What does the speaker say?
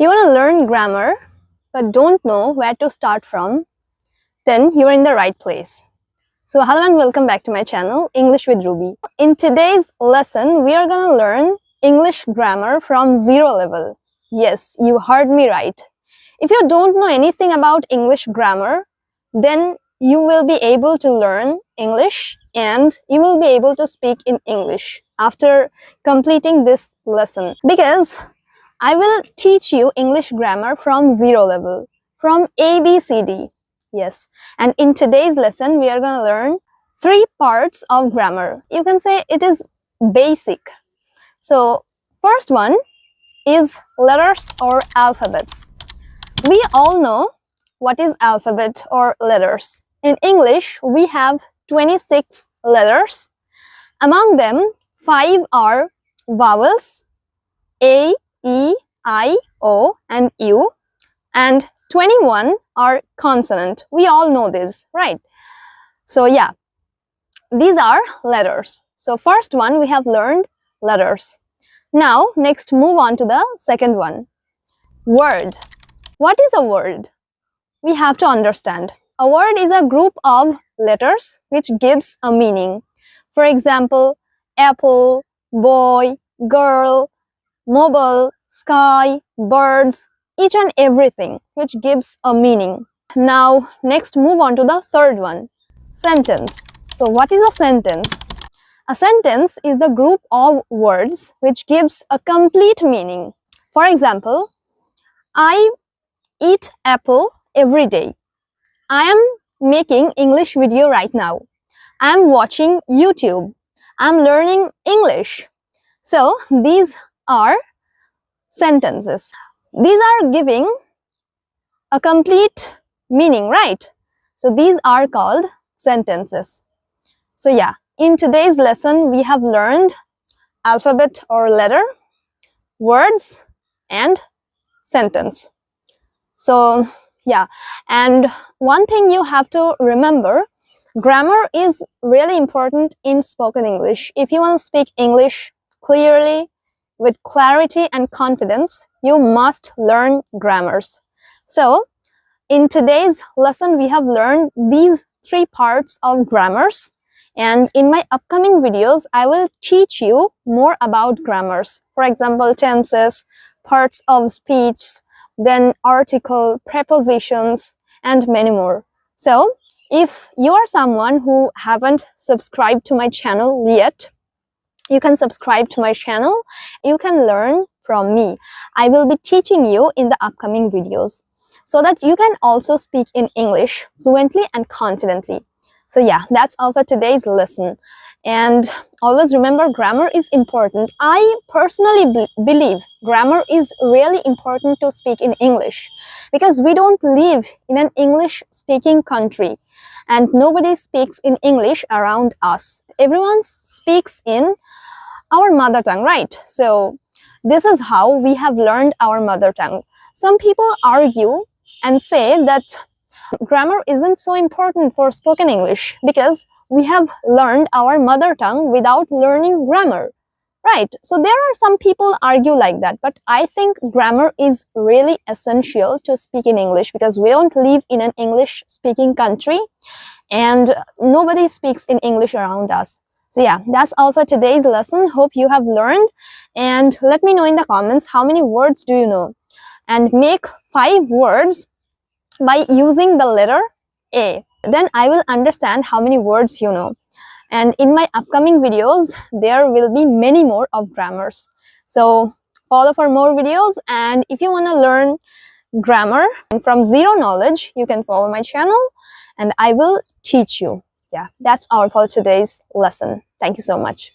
You want to learn grammar but don't know where to start from? Then you're in the right place. So hello and welcome back to my channel, English with Ruby. In today's lesson, we are going to learn English grammar from zero level. Yes, you heard me right. If you don't know anything about English grammar, then you will be able to learn English and you will be able to speak in English after completing this lesson. Because I will teach you English grammar from zero level, from ABCD. Yes, and in today's lesson, we are going to learn 3 parts of grammar. You can say it is basic. So, first one is letters or alphabets. We all know what is alphabet or letters. In English, we have 26 letters. Among them, 5 are vowels, A, E, I, O, and U, and 21 are consonant. We all know this, right? So yeah, these are letters. So first one we have learned letters. Now next move on to the second one. Word. What is a word? We have to understand. A word is a group of letters which gives a meaning. For example, apple, boy, girl, mobile, sky, birds, each and everything which gives a meaning. Now, next move on to the third one, sentence. So, what is a sentence? A sentence is the group of words which gives a complete meaning. For example, I eat apple every day. I am making English video right now. I am watching YouTube. I am learning English. So, these are sentences. These are giving a complete meaning, right? So these are called sentences. So yeah, in today's lesson, we have learned alphabet or letter, words, and sentence. So yeah, and one thing you have to remember, grammar is really important in spoken English. If you want to speak English clearly, with clarity and confidence, you must learn grammars. So, in today's lesson, we have learned these 3 parts of grammars. And in my upcoming videos, I will teach you more about grammars. For example, tenses, parts of speech, then article, prepositions, and many more. So, if you are someone who haven't subscribed to my channel yet, you can subscribe to my channel. You can learn from me. I will be teaching you in the upcoming videos so that you can also speak in English fluently and confidently. So yeah, that's all for today's lesson. And always remember, grammar is important. I personally believe grammar is really important to speak in English because we don't live in an English-speaking country and nobody speaks in English around us. Everyone speaks in our mother tongue, right? So this is how we have learned our mother tongue. Some people argue and say that grammar isn't so important for spoken English because we have learned our mother tongue without learning grammar, right? So there are some people argue like that, but I think grammar is really essential to speak in English because we don't live in an English speaking country and nobody speaks in English around us. So yeah, that's all for today's lesson. Hope you have learned and let me know in the comments how many words do you know. And make 5 words by using the letter A. Then I will understand how many words you know. And in my upcoming videos, there will be many more of grammars. So follow for more videos, and if you want to learn grammar from zero knowledge, you can follow my channel and I will teach you. Yeah, that's all for today's lesson. Thank you so much.